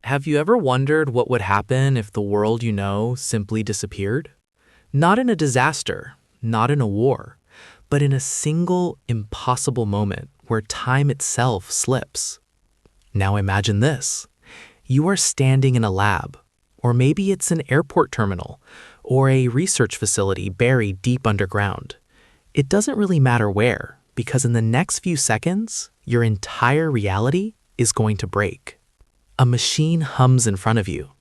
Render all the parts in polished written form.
Have you ever wondered what would happen if the world you know simply disappeared? Not in a disaster, not in a war, but in a single, impossible moment where time itself slips. Now imagine this. You are standing in a lab, or maybe it's an airport terminal, or a research facility buried deep underground. It doesn't really matter where, because in the next few seconds, your entire reality is going to break. A machine hums in front of you.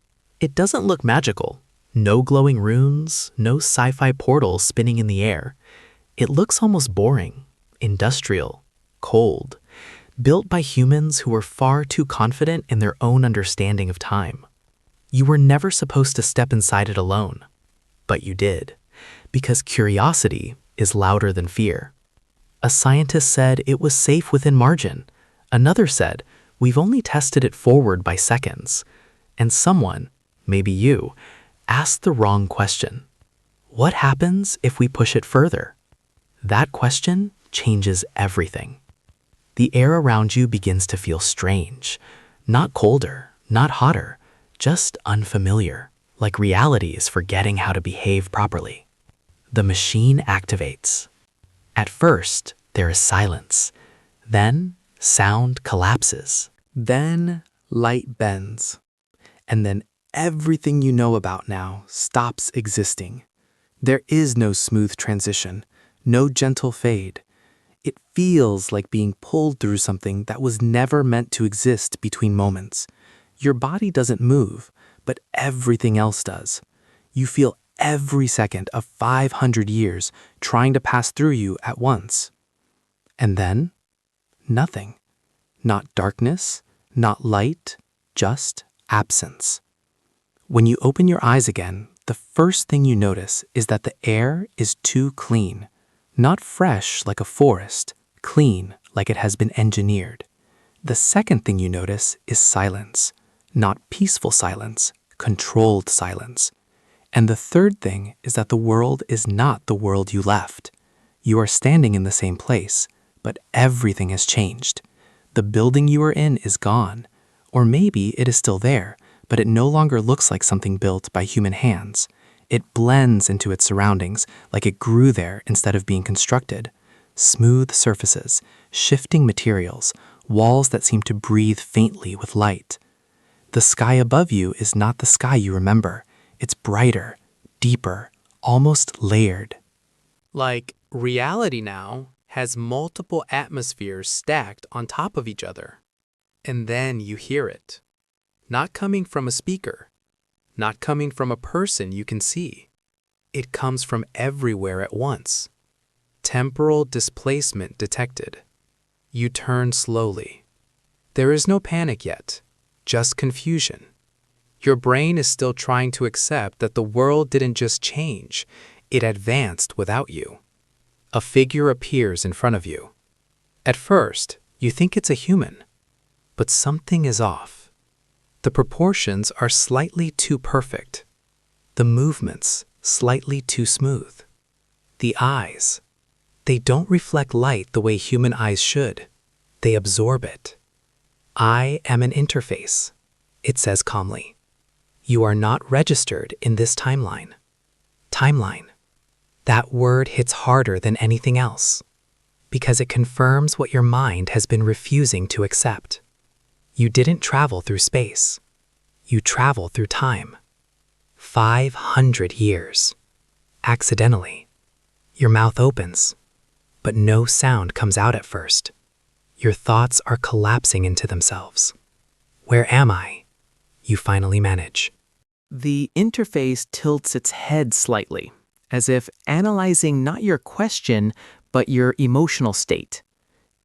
It doesn't look magical. No glowing runes, no sci-fi portals spinning in the air. It looks almost boring, industrial, cold, built by humans who were far too confident in their own understanding of time. You were never supposed to step inside it alone, but you did, because curiosity is louder than fear. A scientist said it was safe within margin. Another said, we've only tested it forward by seconds. And someone, maybe you, asked the wrong question. What happens if we push it further? That question changes everything. The air around you begins to feel strange. Not colder, not hotter, just unfamiliar, like reality is forgetting how to behave properly. The machine activates. At first, there is silence. Then, sound collapses. Then light bends. And then everything you know about now stops existing. There is no smooth transition, no gentle fade. It feels like being pulled through something that was never meant to exist between moments. Your body doesn't move, but everything else does. You feel every second of 500 years trying to pass through you at once. And then, nothing. Not darkness, not light, just absence. When you open your eyes again, the first thing you notice is that the air is too clean. Not fresh like a forest, clean like it has been engineered. The second thing you notice is silence. Not peaceful silence, controlled silence. And the third thing is that the world is not the world you left. You are standing in the same place, but everything has changed. The building you are in is gone, or maybe it is still there, but it no longer looks like something built by human hands. It blends into its surroundings like it grew there instead of being constructed. Smooth surfaces, shifting materials, walls that seem to breathe faintly with light. The sky above you is not the sky you remember. It's brighter, deeper, almost layered. Like reality now has multiple atmospheres stacked on top of each other. And then you hear it. Not coming from a speaker, not coming from a person you can see. It comes from everywhere at once. Temporal displacement detected. You turn slowly. There is no panic yet, just confusion. Your brain is still trying to accept that the world didn't just change, it advanced without you. A figure appears in front of you. At first, you think it's a human, but something is off. The proportions are slightly too perfect. The movements slightly too smooth. The eyes, they don't reflect light the way human eyes should. They absorb it. I am an interface, it says calmly. You are not registered in this timeline. Timeline. That word hits harder than anything else, because it confirms what your mind has been refusing to accept. You didn't travel through space. You travel through time. 500 years. Accidentally. Your mouth opens, but no sound comes out at first. Your thoughts are collapsing into themselves. Where am I? You finally manage. The interface tilts its head slightly, as if analyzing not your question, but your emotional state.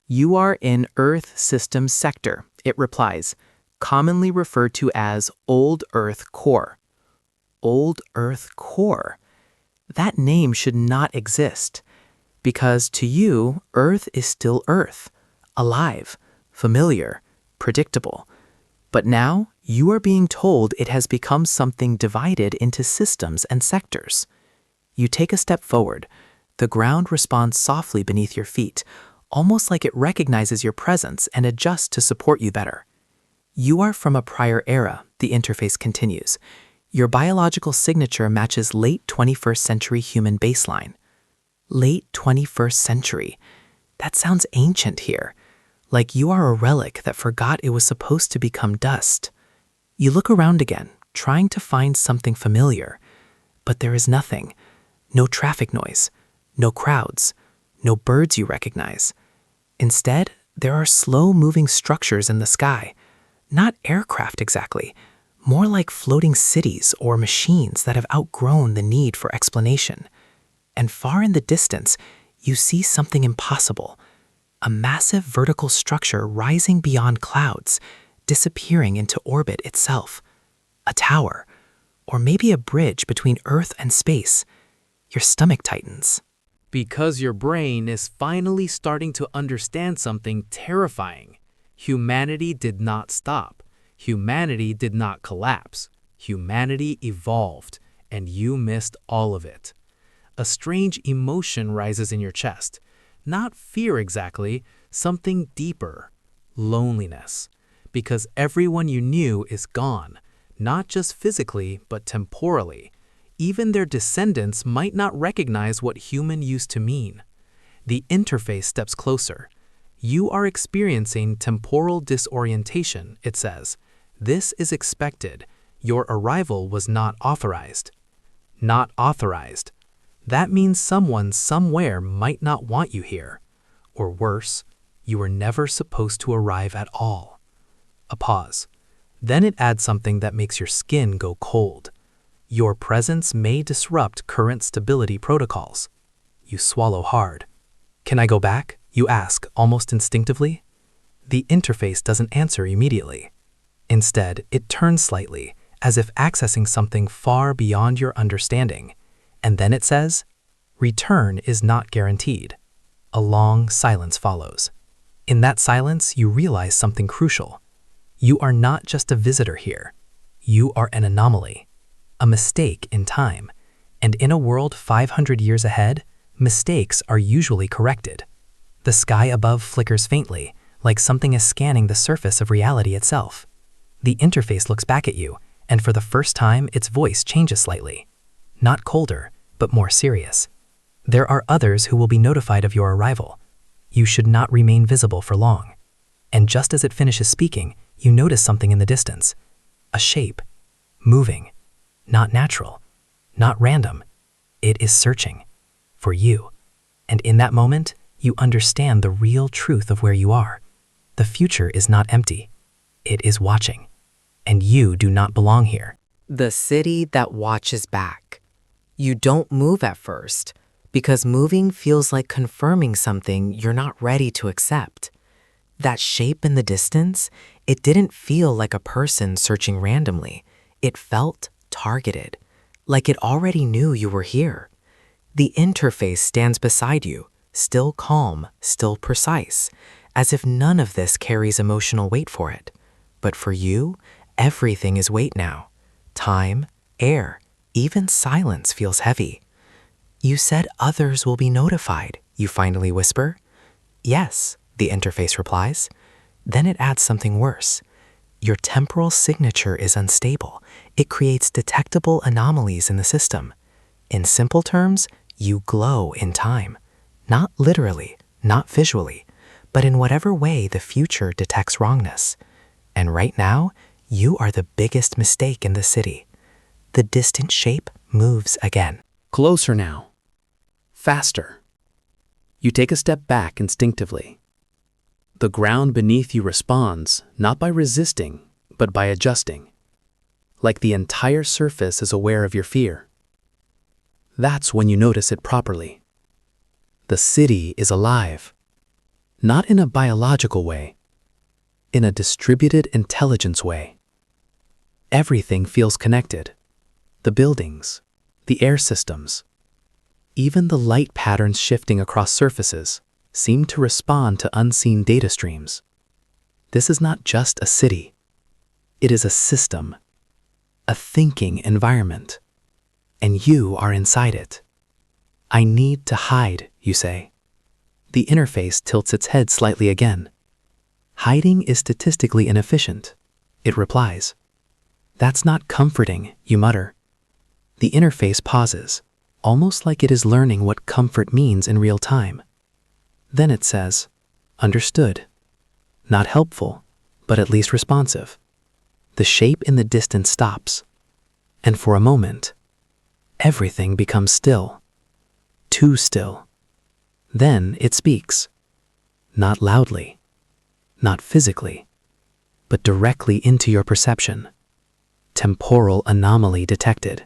You are in Earth System Sector, it replies, commonly referred to as Old Earth Core. Old Earth Core. That name should not exist, because to you, Earth is still Earth, alive, familiar, predictable. But now, you are being told it has become something divided into systems and sectors. You take a step forward. The ground responds softly beneath your feet, almost like it recognizes your presence and adjusts to support you better. You are from a prior era The interface continues. Your biological signature matches late 21st century human baseline. Late 21st century. That sounds ancient here. Like you are a relic that forgot it was supposed to become dust. You look around again, trying to find something familiar. But there is nothing. No traffic noise. No crowds. No birds you recognize. Instead, there are slow-moving structures in the sky. Not aircraft exactly. More like floating cities or machines that have outgrown the need for explanation. And far in the distance, you see something impossible. A massive vertical structure rising beyond clouds, disappearing into orbit itself. A tower, or maybe a bridge between Earth and space. Your stomach tightens. Because your brain is finally starting to understand something terrifying. Humanity did not stop. Humanity did not collapse. Humanity evolved, and you missed all of it. A strange emotion rises in your chest. Not fear exactly, something deeper. Loneliness. Because everyone you knew is gone, not just physically, but temporally. Even their descendants might not recognize what human used to mean. The interface steps closer. You are experiencing temporal disorientation, it says. This is expected. Your arrival was not authorized. Not authorized. That means someone somewhere might not want you here. Or worse, you were never supposed to arrive at all. A pause. Then it adds something that makes your skin go cold. Your presence may disrupt current stability protocols. You swallow hard. Can I go back? You ask, almost instinctively. The interface doesn't answer immediately. Instead, it turns slightly, as if accessing something far beyond your understanding. And then it says, "Return is not guaranteed." A long silence follows. In that silence, you realize something crucial. You are not just a visitor here. You are an anomaly. A mistake in time. And in a world 500 years ahead, mistakes are usually corrected. The sky above flickers faintly, like something is scanning the surface of reality itself. The interface looks back at you, and for the first time, its voice changes slightly. Not colder, but more serious. There are others who will be notified of your arrival. You should not remain visible for long. And just as it finishes speaking, you notice something in the distance. A shape. Moving. Not natural. Not random. It is searching. For you. And in that moment, you understand the real truth of where you are. The future is not empty. It is watching. And you do not belong here. The city that watches back. You don't move at first, because moving feels like confirming something you're not ready to accept. That shape in the distance, it didn't feel like a person searching randomly. It felt targeted, like it already knew you were here. The interface stands beside you, still calm, still precise, as if none of this carries emotional weight for it. But for you, everything is weight now. Time, air, even silence feels heavy. You said others will be notified, you finally whisper. Yes, the interface replies. Then it adds something worse. Your temporal signature is unstable. It creates detectable anomalies in the system. In simple terms, you glow in time. Not literally, not visually, but in whatever way the future detects wrongness. And right now, you are the biggest mistake in the city. The distant shape moves again. Closer now. Faster. You take a step back instinctively. The ground beneath you responds, not by resisting, but by adjusting. Like the entire surface is aware of your fear. That's when you notice it properly. The city is alive. Not in a biological way, in a distributed intelligence way. Everything feels connected. The buildings, the air systems, even the light patterns shifting across surfaces seem to respond to unseen data streams. This is not just a city. It is a system, a thinking environment, and you are inside it. I need to hide, you say. The interface tilts its head slightly again. Hiding is statistically inefficient, it replies. That's not comforting, you mutter. The interface pauses, almost like it is learning what comfort means in real time. Then it says, understood. Not helpful, but at least responsive. The shape in the distance stops, and for a moment, everything becomes still. Too still. Then it speaks. Not loudly, not physically, but directly into your perception. Temporal anomaly detected.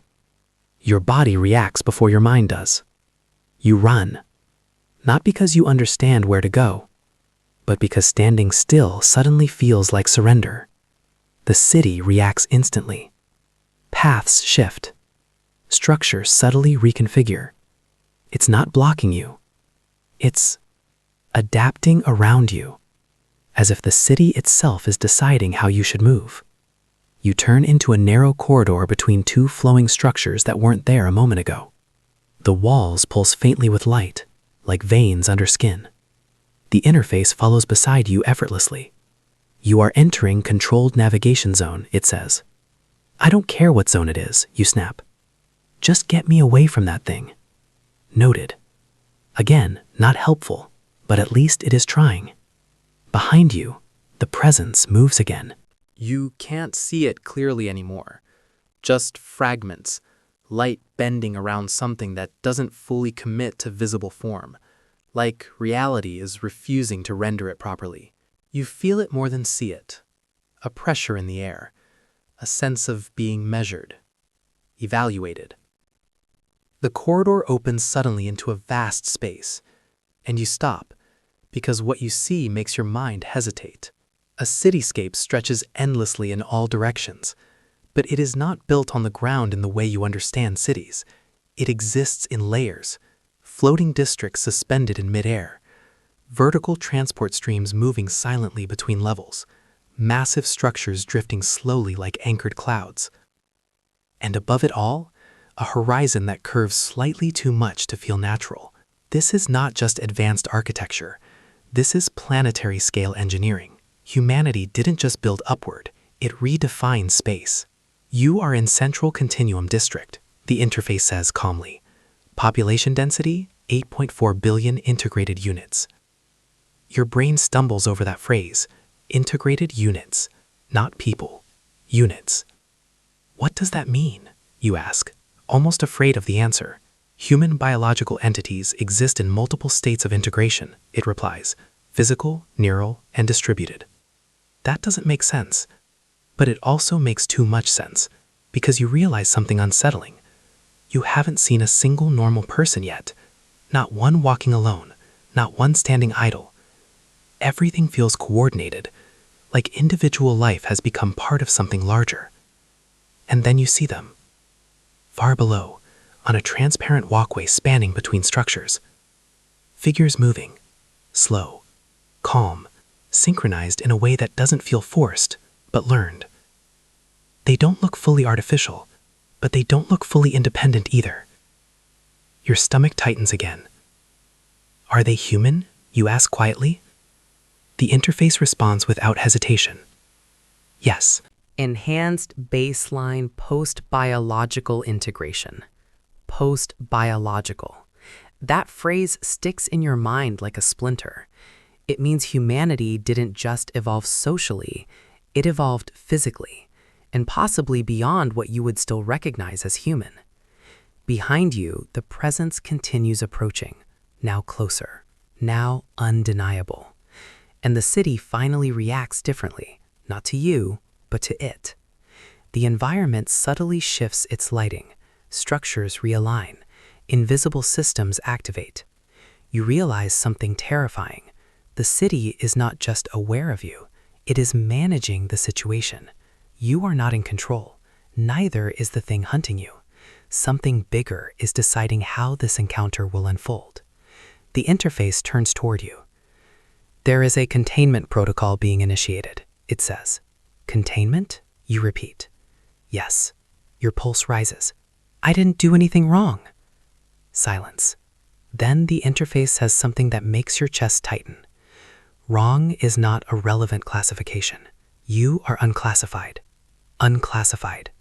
Your body reacts before your mind does. You run, not because you understand where to go, but because standing still suddenly feels like surrender. The city reacts instantly. Paths shift. Structures subtly reconfigure. It's not blocking you. It's adapting around you, as if the city itself is deciding how you should move. You turn into a narrow corridor between two flowing structures that weren't there a moment ago. The walls pulse faintly with light, like veins under skin. The interface follows beside you effortlessly. You are entering controlled navigation zone, it says. I don't care what zone it is, you snap. Just get me away from that thing. Noted. Again, not helpful, but at least it is trying. Behind you, the presence moves again. You can't see it clearly anymore. Just fragments, light bending around something that doesn't fully commit to visible form, like reality is refusing to render it properly. You feel it more than see it. A pressure in the air, a sense of being measured, evaluated. The corridor opens suddenly into a vast space, and you stop, because what you see makes your mind hesitate. A cityscape stretches endlessly in all directions, but it is not built on the ground in the way you understand cities. It exists in layers, floating districts suspended in midair, vertical transport streams moving silently between levels, massive structures drifting slowly like anchored clouds. And above it all, a horizon that curves slightly too much to feel natural. This is not just advanced architecture. This is planetary-scale engineering. Humanity didn't just build upward, it redefined space. You are in Central Continuum District, the interface says calmly. Population density, 8.4 billion integrated units. Your brain stumbles over that phrase, integrated units, not people, units. What does that mean, you ask, almost afraid of the answer. Human biological entities exist in multiple states of integration, it replies, physical, neural, and distributed. That doesn't make sense, but it also makes too much sense, because you realize something unsettling. You haven't seen a single normal person yet, not one walking alone, not one standing idle. Everything feels coordinated, like individual life has become part of something larger. And then you see them, far below, on a transparent walkway spanning between structures. Figures moving, slow, calm, synchronized in a way that doesn't feel forced, but learned. They don't look fully artificial, but they don't look fully independent either. Your stomach tightens again. Are they human? You ask quietly. The interface responds without hesitation. Yes. Enhanced baseline post-biological integration. Post-biological. That phrase sticks in your mind like a splinter. It means humanity didn't just evolve socially, it evolved physically, and possibly beyond what you would still recognize as human. Behind you, the presence continues approaching, now closer, now undeniable. And the city finally reacts differently, not to you, but to it. The environment subtly shifts its lighting, structures realign, invisible systems activate. You realize something terrifying. The city is not just aware of you, it is managing the situation. You are not in control, neither is the thing hunting you. Something bigger is deciding how this encounter will unfold. The interface turns toward you. There is a containment protocol being initiated, it says. Containment? You repeat. Yes. Your pulse rises. I didn't do anything wrong. Silence. Then the interface says something that makes your chest tighten. Wrong is not a relevant classification. You are unclassified. Unclassified.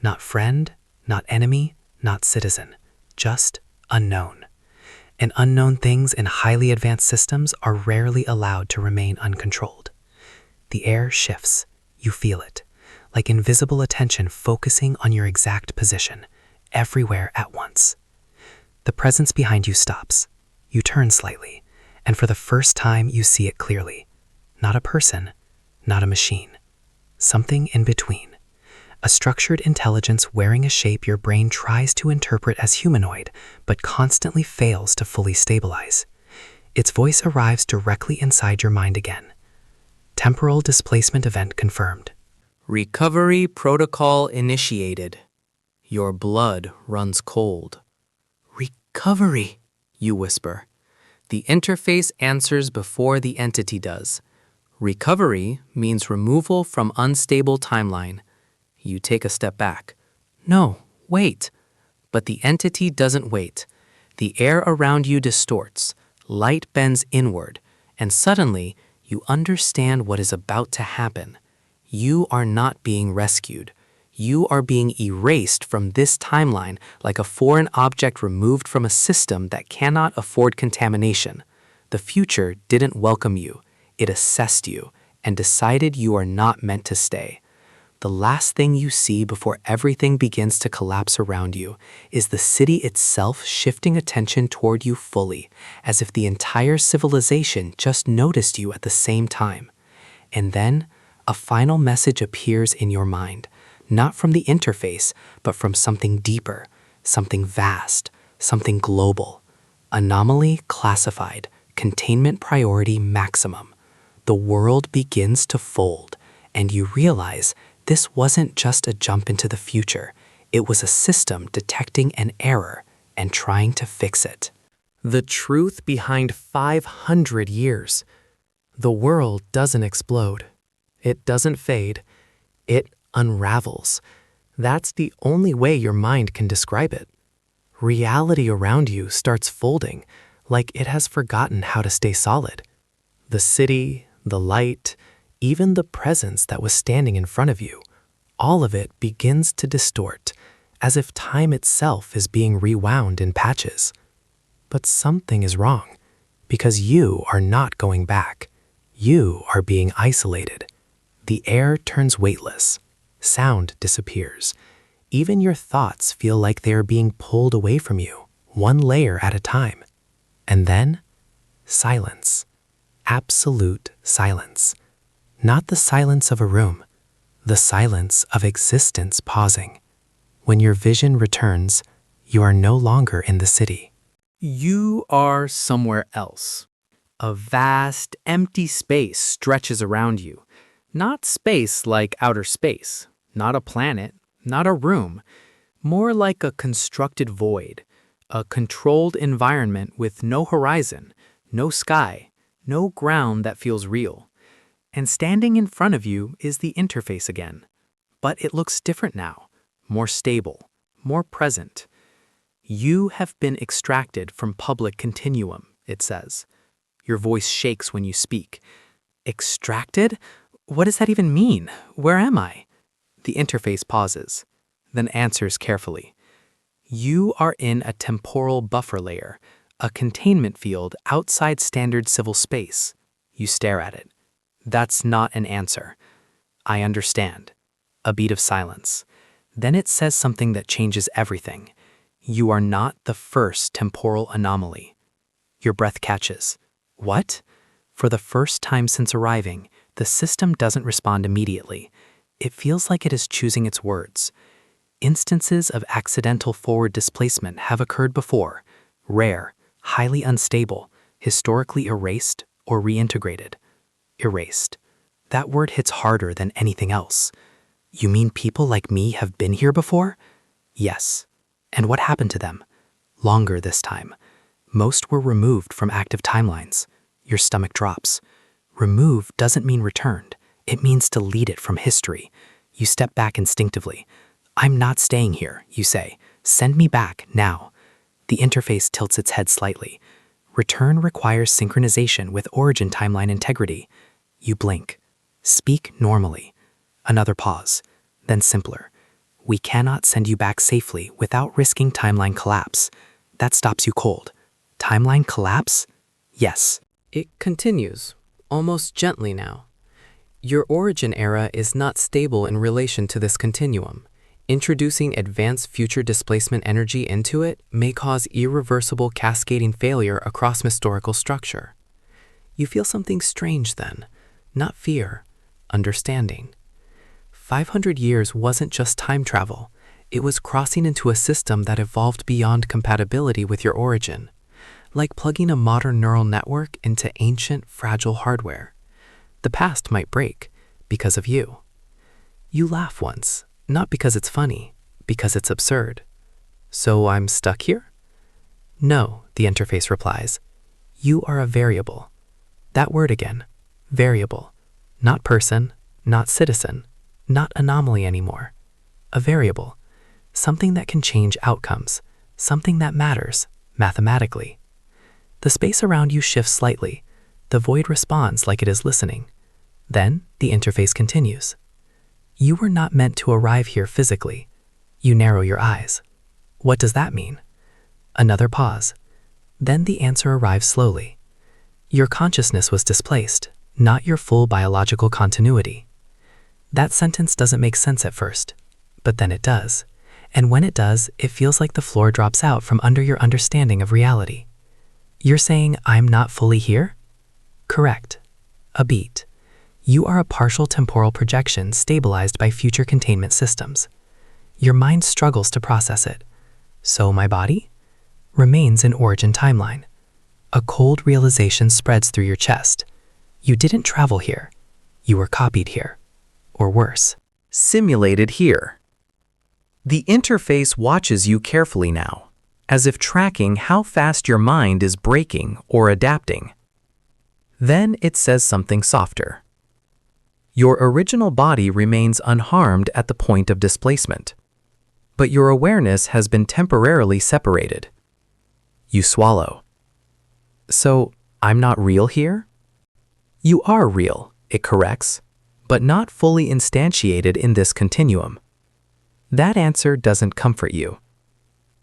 Not friend, not enemy, not citizen. Just unknown. And unknown things in highly advanced systems are rarely allowed to remain uncontrolled. The air shifts. You feel it, like invisible attention focusing on your exact position, everywhere at once. The presence behind you stops. You turn slightly, and for the first time you see it clearly. Not a person, not a machine. Something in between. A structured intelligence wearing a shape your brain tries to interpret as humanoid, but constantly fails to fully stabilize. Its voice arrives directly inside your mind again. Temporal displacement event confirmed. Recovery protocol initiated. Your blood runs cold. Recovery, you whisper. The interface answers before the entity does. Recovery means removal from unstable timeline. You take a step back. No, wait. But the entity doesn't wait. The air around you distorts, light bends inward, and suddenly you understand what is about to happen. You are not being rescued. You are being erased from this timeline like a foreign object removed from a system that cannot afford contamination. The future didn't welcome you. It assessed you and decided you are not meant to stay. The last thing you see before everything begins to collapse around you is the city itself shifting attention toward you fully, as if the entire civilization just noticed you at the same time. And then, a final message appears in your mind, not from the interface, but from something deeper, something vast, something global. Anomaly classified, containment priority maximum. The world begins to fold, and you realize this wasn't just a jump into the future. It was a system detecting an error and trying to fix it. The truth behind 500 years. The world doesn't explode. It doesn't fade. It unravels. That's the only way your mind can describe it. Reality around you starts folding, like it has forgotten how to stay solid. The city, the light, even the presence that was standing in front of you, all of it begins to distort, as if time itself is being rewound in patches. But something is wrong, because you are not going back. You are being isolated. The air turns weightless. Sound disappears. Even your thoughts feel like they are being pulled away from you, one layer at a time. And then, silence. Absolute silence. Not the silence of a room, the silence of existence pausing. When your vision returns, you are no longer in the city. You are somewhere else. A vast, empty space stretches around you. Not space like outer space, not a planet, not a room. More like a constructed void, a controlled environment with no horizon, no sky, no ground that feels real. And standing in front of you is the interface again. But it looks different now, more stable, more present. You have been extracted from public continuum, it says. Your voice shakes when you speak. Extracted? What does that even mean? Where am I? The interface pauses, then answers carefully. You are in a temporal buffer layer, a containment field outside standard civil space. You stare at it. That's not an answer. I understand. A beat of silence. Then it says something that changes everything. You are not the first temporal anomaly. Your breath catches. What? For the first time since arriving, the system doesn't respond immediately. It feels like it is choosing its words. Instances of accidental forward displacement have occurred before, rare, highly unstable, historically erased or reintegrated. Erased. That word hits harder than anything else. You mean people like me have been here before? Yes. And what happened to them? Longer this time. Most were removed from active timelines. Your stomach drops. Remove doesn't mean returned. It means delete it from history. You step back instinctively. I'm not staying here, you say. Send me back, now. The interface tilts its head slightly. Return requires synchronization with origin timeline integrity. You blink. Speak normally. Another pause. then simpler. We cannot send you back safely without risking timeline collapse. That stops you cold. Timeline collapse? Yes. It continues, almost gently now. Your origin era is not stable in relation to this continuum. Introducing advanced future displacement energy into it may cause irreversible cascading failure across historical structure. You feel something strange then, not fear, understanding. 500 years wasn't just time travel. It was crossing into a system that evolved beyond compatibility with your origin, like plugging a modern neural network into ancient, fragile hardware. The past might break because of you. You laugh once, not because it's funny, because it's absurd. So I'm stuck here? No, the interface replies. You are a variable. That word again, variable. Not person, not citizen, not anomaly anymore. A variable. Something that can change outcomes, something that matters, mathematically. The space around you shifts slightly. The void responds like it is listening. Then the interface continues. You were not meant to arrive here physically. You narrow your eyes. What does that mean? Another pause. Then the answer arrives slowly. Your consciousness was displaced, not your full biological continuity. That sentence doesn't make sense at first, but then it does. And when it does, it feels like the floor drops out from under your understanding of reality. You're saying, I'm not fully here? Correct. A beat. You are a partial temporal projection stabilized by future containment systems. Your mind struggles to process it. So my body? Remains in origin timeline. A cold realization spreads through your chest. You didn't travel here. You were copied here. Or worse. Simulated here. The interface watches you carefully now, as if tracking how fast your mind is breaking or adapting. Then it says something softer. Your original body remains unharmed at the point of displacement, but your awareness has been temporarily separated. You swallow. So, I'm not real here? You are real, it corrects, but not fully instantiated in this continuum. That answer doesn't comfort you.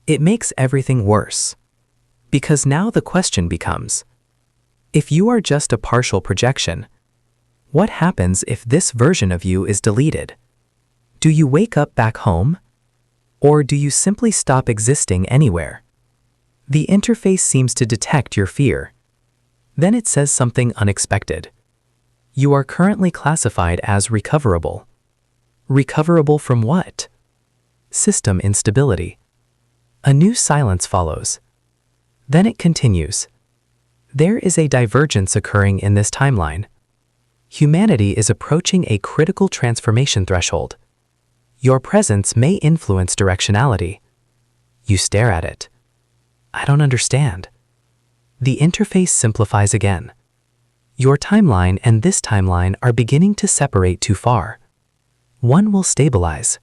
It makes everything worse. Because now the question becomes, if you are just a partial projection, what happens if this version of you is deleted? Do you wake up back home? Or do you simply stop existing anywhere? The interface seems to detect your fear. Then it says something unexpected. You are currently classified as recoverable. Recoverable from what? System instability. A new silence follows. Then it continues. There is a divergence occurring in this timeline. Humanity is approaching a critical transformation threshold. Your presence may influence directionality. You stare at it. I don't understand. The interface simplifies again. Your timeline and this timeline are beginning to separate too far. One will stabilize.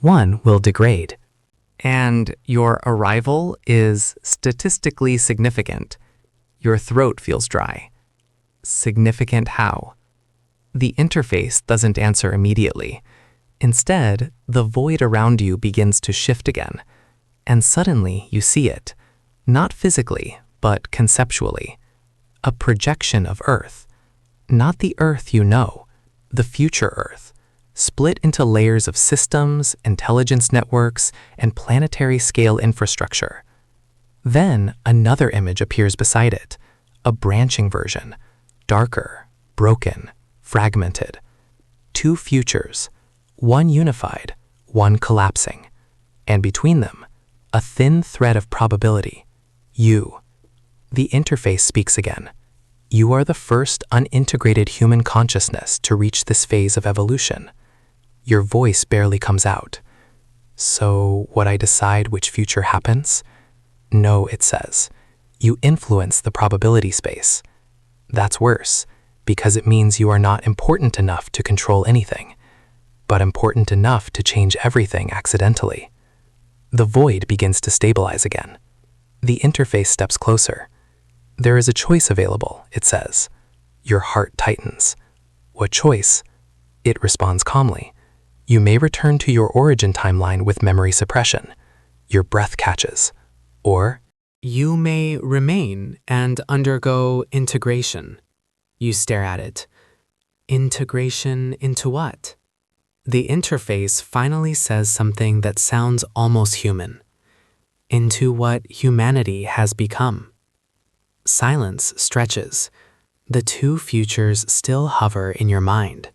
One will degrade. And your arrival is statistically significant. Your throat feels dry. Significant how? The interface doesn't answer immediately. Instead, the void around you begins to shift again. And suddenly you see it, not physically, but conceptually. A projection of Earth. Not the Earth you know, the future Earth, split into layers of systems, intelligence networks, and planetary scale infrastructure. Then another image appears beside it, a branching version, darker, broken, fragmented. Two futures, one unified, one collapsing, and between them, a thin thread of probability, you. The interface speaks again. You are the first unintegrated human consciousness to reach this phase of evolution. Your voice barely comes out. So, would I decide which future happens? No, it says. You influence the probability space. That's worse, because it means you are not important enough to control anything, but important enough to change everything accidentally. The void begins to stabilize again. The interface steps closer. There is a choice available, it says. Your heart tightens. What choice? It responds calmly. You may return to your origin timeline with memory suppression. Your breath catches. Or you may remain and undergo integration. You stare at it. Integration into what? The interface finally says something that sounds almost human. Into what humanity has become. Silence stretches. The two futures still hover in your mind.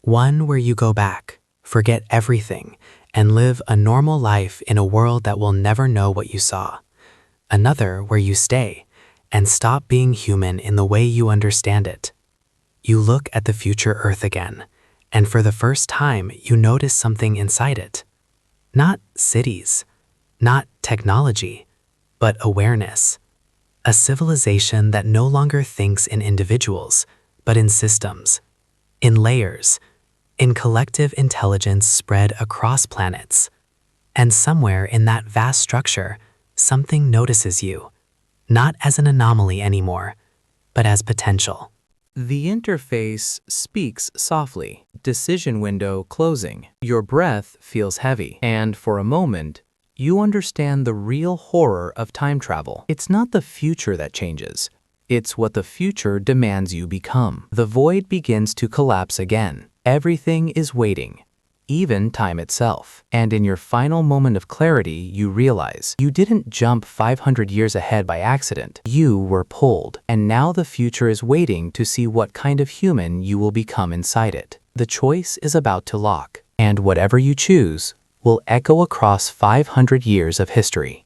One where you go back, forget everything, and live a normal life in a world that will never know what you saw. Another where you stay and stop being human in the way you understand it. You look at the future Earth again, and for the first time you notice something inside it. Not cities, not technology, but awareness. A civilization that no longer thinks in individuals, but in systems, in layers, in collective intelligence spread across planets. And somewhere in that vast structure, something notices you, not as an anomaly anymore, but as potential. The interface speaks softly, decision window closing. Your breath feels heavy, and for a moment, you understand the real horror of time travel. It's not the future that changes. It's what the future demands you become. The void begins to collapse again. Everything is waiting, even time itself. And in your final moment of clarity, you realize you didn't jump 500 years ahead by accident. You were pulled, and now the future is waiting to see what kind of human you will become inside it. The choice is about to lock, and whatever you choose will echo across 500 years of history.